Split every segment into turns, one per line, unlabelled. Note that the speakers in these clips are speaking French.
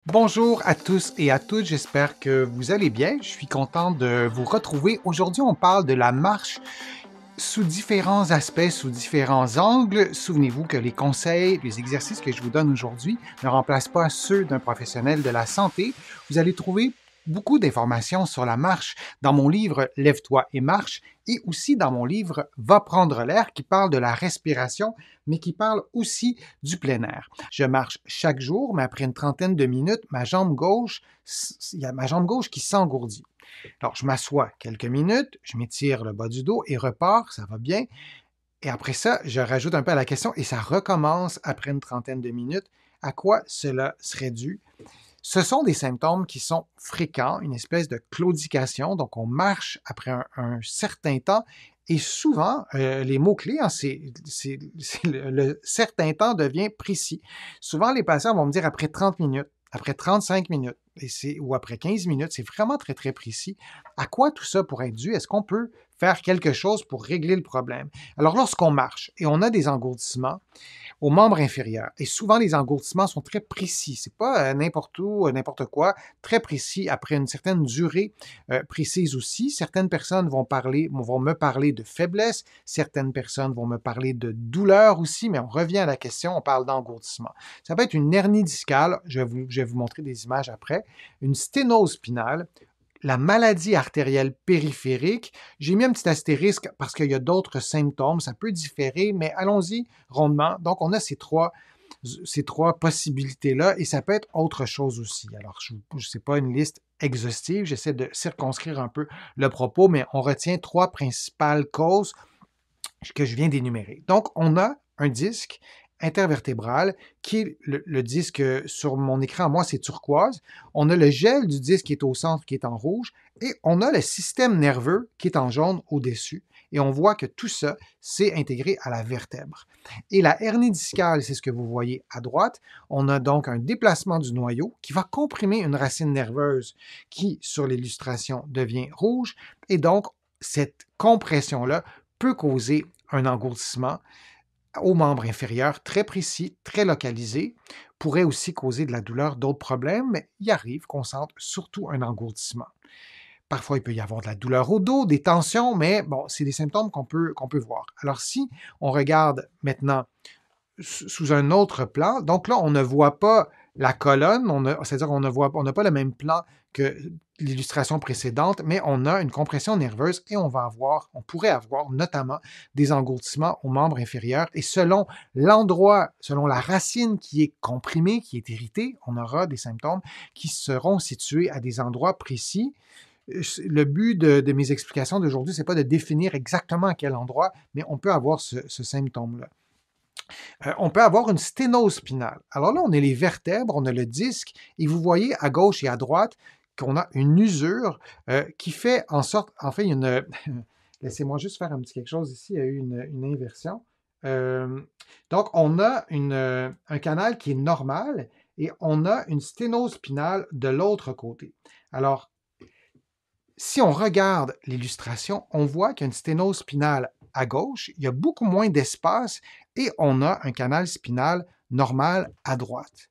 Bonjour à tous et à toutes, j'espère que vous allez bien. Je suis content de vous retrouver. Aujourd'hui, on parle de la marche sous différents aspects, sous différents angles. Souvenez-vous que les conseils, les exercices que je vous donne aujourd'hui ne remplacent pas ceux d'un professionnel de la santé. Vous allez trouver beaucoup d'informations sur la marche dans mon livre Lève-toi et marche et aussi dans mon livre Va prendre l'air qui parle de la respiration mais qui parle aussi du plein air. Je marche chaque jour, mais après une trentaine de minutes, il y a ma jambe gauche qui s'engourdit. Alors, je m'assois quelques minutes, je m'étire le bas du dos et repars, ça va bien. Et après ça, je rajoute un peu à la question et ça recommence après une trentaine de minutes. À quoi cela serait dû? Ce sont des symptômes qui sont fréquents, une espèce de claudication. Donc, on marche après un certain temps et souvent, les mots-clés, hein, le certain temps devient précis. Souvent, les patients vont me dire après 30 minutes, après 35 minutes ou après 15 minutes, c'est vraiment très, très précis. À quoi tout ça pourrait être dû? Est-ce qu'on peut faire quelque chose pour régler le problème? Alors, lorsqu'on marche et on a des engourdissements, aux membres inférieurs. Et souvent, les engourdissements sont très précis. C'est pas n'importe où, n'importe quoi, très précis après une certaine durée précise aussi. Certaines personnes vont me parler de faiblesse, certaines personnes vont me parler de douleur aussi, mais on revient à la question, on parle d'engourdissement. Ça peut être une hernie discale, je vais vous montrer des images après, une sténose spinale, la maladie artérielle périphérique. J'ai mis un petit astérisque parce qu'il y a d'autres symptômes, ça peut différer, mais allons-y rondement. Donc, on a ces trois possibilités-là et ça peut être autre chose aussi. Alors, je ne sais pas une liste exhaustive, j'essaie de circonscrire un peu le propos, mais on retient trois principales causes que je viens d'énumérer. Donc, on a un disque intervertébral qui est le disque sur mon écran, moi c'est turquoise. On a le gel du disque qui est au centre, qui est en rouge, et on a le système nerveux qui est en jaune au-dessus. Et on voit que tout ça, c'est intégré à la vertèbre. Et la hernie discale, c'est ce que vous voyez à droite. On a donc un déplacement du noyau qui va comprimer une racine nerveuse qui, sur l'illustration, devient rouge. Et donc, cette compression-là peut causer un engourdissement aux membres inférieurs très précis, très localisé, pourrait aussi causer de la douleur, d'autres problèmes, mais il arrive qu'on sente surtout un engourdissement. Parfois, il peut y avoir de la douleur au dos, des tensions, mais bon, c'est des symptômes qu'on peut voir. Alors, si on regarde maintenant sous un autre plan. Donc là, on ne voit pas la colonne, c'est-à-dire on n'a pas le même plan que l'illustration précédente, mais on a une compression nerveuse et on pourrait avoir notamment des engourdissements aux membres inférieurs. Et selon l'endroit, selon la racine qui est comprimée, qui est irritée, on aura des symptômes qui seront situés à des endroits précis. Le but de mes explications d'aujourd'hui, c'est pas de définir exactement à quel endroit, mais on peut avoir ce symptôme-là. On peut avoir une sténose spinale. Alors là, on a les vertèbres, on a le disque, et vous voyez à gauche et à droite qu'on a une usure qui fait en sorte, en fait, il y a une, laissez-moi juste faire un petit quelque chose ici, il y a eu une inversion. Euh, donc, on a un canal qui est normal et on a une sténose spinale de l'autre côté. Alors, si on regarde l'illustration, on voit qu'il y a une sténose spinale à gauche, il y a beaucoup moins d'espace et on a un canal spinal normal à droite.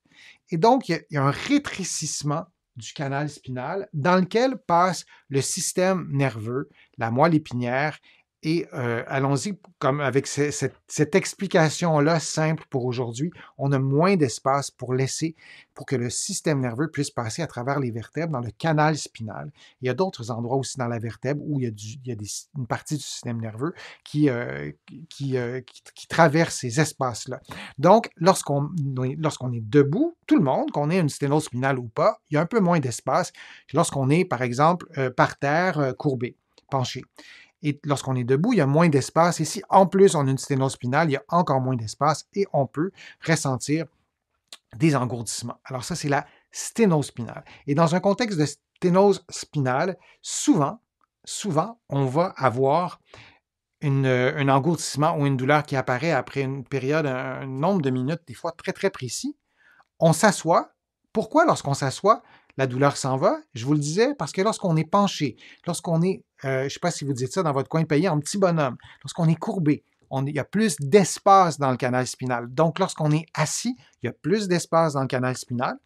Et donc, il y a un rétrécissement du canal spinal dans lequel passe le système nerveux, la moelle épinière. Et allons-y comme avec cette explication-là simple pour aujourd'hui. On a moins d'espace pour que le système nerveux puisse passer à travers les vertèbres dans le canal spinal. Il y a d'autres endroits aussi dans la vertèbre où il y a une partie du système nerveux qui traverse ces espaces-là. Donc, lorsqu'on est debout, tout le monde, qu'on ait une sténose spinale ou pas, il y a un peu moins d'espace que lorsqu'on est, par exemple, par terre, courbé, penché. Et lorsqu'on est debout, il y a moins d'espace. Et si en plus on a une sténose spinale, il y a encore moins d'espace et on peut ressentir des engourdissements. Alors ça, c'est la sténose spinale. Et dans un contexte de sténose spinale, souvent, on va avoir un engourdissement ou une douleur qui apparaît après une période, un nombre de minutes, des fois très, très précis. On s'assoit. Pourquoi, lorsqu'on s'assoit, la douleur s'en va? Je vous le disais, parce que lorsqu'on est penché, lorsqu'on est, je ne sais pas si vous dites ça dans votre coin de pays, en petit bonhomme, lorsqu'on est courbé, il y a plus d'espace dans le canal spinal. Donc, lorsqu'on est assis, il y a plus d'espace dans le canal spinal.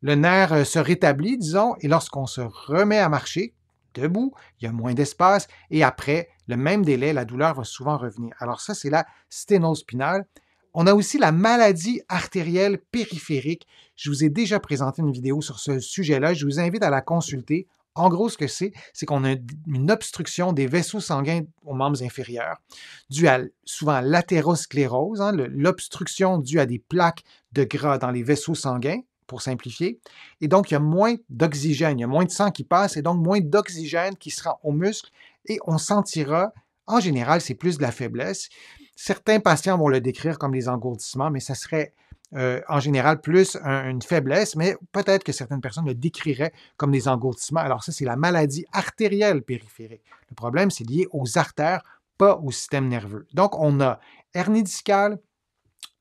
le nerf se rétablit, disons, et lorsqu'on se remet à marcher, debout, il y a moins d'espace, et après le même délai, la douleur va souvent revenir. Alors ça, c'est la sténose spinale. On a aussi la maladie artérielle périphérique. Je vous ai déjà présenté une vidéo sur ce sujet-là. Je vous invite à la consulter. En gros, ce que c'est qu'on a une obstruction des vaisseaux sanguins aux membres inférieurs, due à souvent l'athérosclérose, hein, l'obstruction due à des plaques de gras dans les vaisseaux sanguins, pour simplifier. Et donc, il y a moins d'oxygène, il y a moins de sang qui passe et donc moins d'oxygène qui se rend aux muscles et on sentira, en général, c'est plus de la faiblesse. Certains patients vont le décrire comme des engourdissements, mais ça serait en général plus une faiblesse, mais peut-être que certaines personnes le décriraient comme des engourdissements. Alors ça, c'est la maladie artérielle périphérique. Le problème, c'est lié aux artères, pas au système nerveux. Donc, on a hernie discale,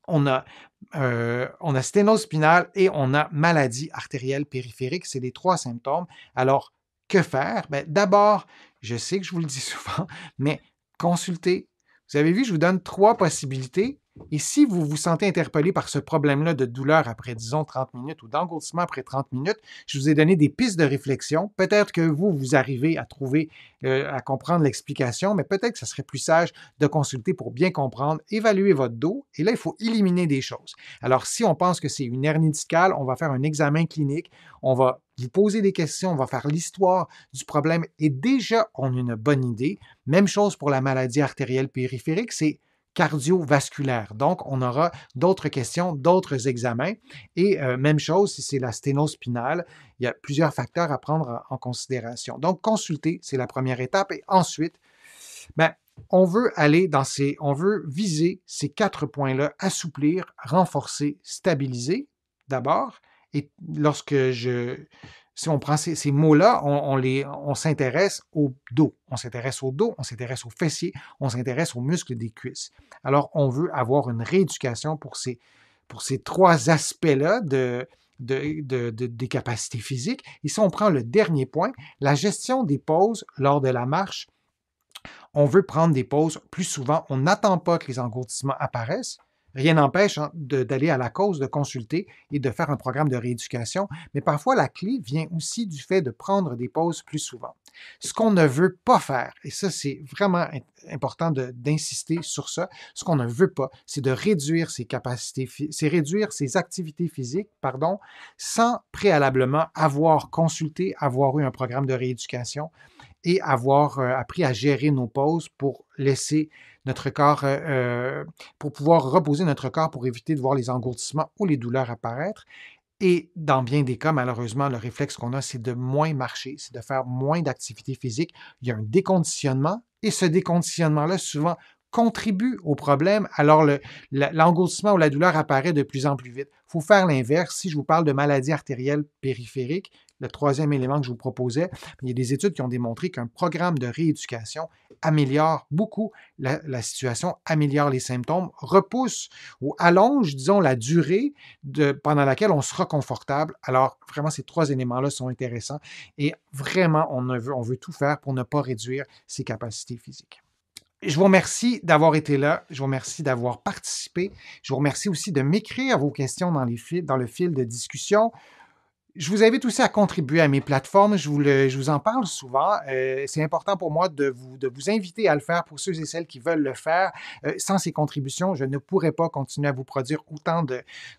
on a sténose spinale et on a maladie artérielle périphérique. C'est les 3 symptômes. Alors, que faire? Bien, d'abord, je sais que je vous le dis souvent, mais consultez. Vous avez vu, je vous donne 3 possibilités. Et si vous vous sentez interpellé par ce problème-là de douleur après, disons, 30 minutes ou d'engourdissement après 30 minutes, je vous ai donné des pistes de réflexion. Peut-être que vous arrivez à trouver, à comprendre l'explication, mais peut-être que ce serait plus sage de consulter pour bien comprendre, évaluer votre dos. Et là, il faut éliminer des choses. Alors, si on pense que c'est une hernie discale, on va faire un examen clinique, on va vous poser des questions, on va faire l'histoire du problème et déjà, on a une bonne idée. Même chose pour la maladie artérielle périphérique, c'est cardiovasculaire. Donc, on aura d'autres questions, d'autres examens. Et même chose si c'est la sténose spinale, il y a plusieurs facteurs à prendre en considération. Donc, consulter, c'est la première étape. Et ensuite, ben, on veut viser ces 4 points-là, assouplir, renforcer, stabiliser d'abord. Et si on prend ces mots-là, on s'intéresse au dos. On s'intéresse au dos, on s'intéresse aux fessiers, on s'intéresse aux muscles des cuisses. Alors, on veut avoir une rééducation pour ces 3 aspects-là des capacités physiques. Et si on prend le dernier point, la gestion des pauses lors de la marche, on veut prendre des pauses plus souvent. On n'attend pas que les engourdissements apparaissent. Rien n'empêche d'aller à la cause, de consulter et de faire un programme de rééducation, mais parfois la clé vient aussi du fait de prendre des pauses plus souvent. Ce qu'on ne veut pas faire, et ça c'est vraiment important d'insister sur ça, ce qu'on ne veut pas, c'est de réduire ses capacités, c'est réduire ses activités physiques, sans préalablement avoir consulté, avoir eu un programme de rééducation et avoir appris à gérer nos pauses pour laisser notre corps, pour pouvoir reposer notre corps pour éviter de voir les engourdissements ou les douleurs apparaître. Et dans bien des cas, malheureusement, le réflexe qu'on a, c'est de moins marcher, c'est de faire moins d'activité physique. Il y a un déconditionnement et ce déconditionnement-là, souvent, contribue au problème, alors l'engourdissement ou la douleur apparaît de plus en plus vite. Il faut faire l'inverse. Si je vous parle de maladie artérielle périphérique, le 3e élément que je vous proposais, il y a des études qui ont démontré qu'un programme de rééducation améliore beaucoup la situation, améliore les symptômes, repousse ou allonge, disons, la durée pendant laquelle on sera confortable. Alors, vraiment, ces 3 éléments-là sont intéressants et vraiment, on veut tout faire pour ne pas réduire ses capacités physiques. Je vous remercie d'avoir été là. Je vous remercie d'avoir participé. Je vous remercie aussi de m'écrire vos questions dans le fil de discussion. Je vous invite aussi à contribuer à mes plateformes. Je vous en parle souvent. C'est important pour moi de vous inviter à le faire pour ceux et celles qui veulent le faire. Sans ces contributions, je ne pourrais pas continuer à vous produire autant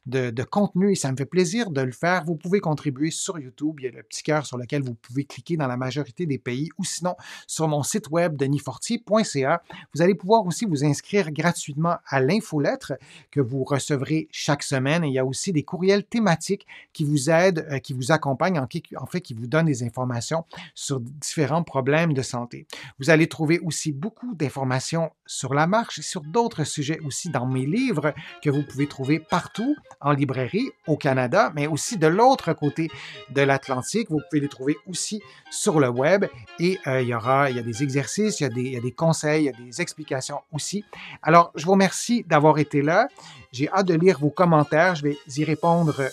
de contenu et ça me fait plaisir de le faire. Vous pouvez contribuer sur YouTube. Il y a le petit cœur sur lequel vous pouvez cliquer dans la majorité des pays ou sinon sur mon site web denisfortier.ca. Vous allez pouvoir aussi vous inscrire gratuitement à l'infolettre que vous recevrez chaque semaine. Et il y a aussi des courriels thématiques qui vous aident, qui vous accompagne, en fait, qui vous donne des informations sur différents problèmes de santé. Vous allez trouver aussi beaucoup d'informations sur la marche et sur d'autres sujets aussi dans mes livres que vous pouvez trouver partout en librairie au Canada, mais aussi de l'autre côté de l'Atlantique. Vous pouvez les trouver aussi sur le web et il y a des exercices, il y a des conseils, il y a des explications aussi. Alors, je vous remercie d'avoir été là. J'ai hâte de lire vos commentaires. Je vais y répondre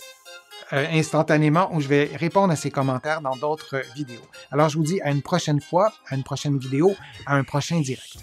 instantanément ou je vais répondre à ces commentaires dans d'autres vidéos. Alors, je vous dis à une prochaine fois, à une prochaine vidéo, à un prochain direct.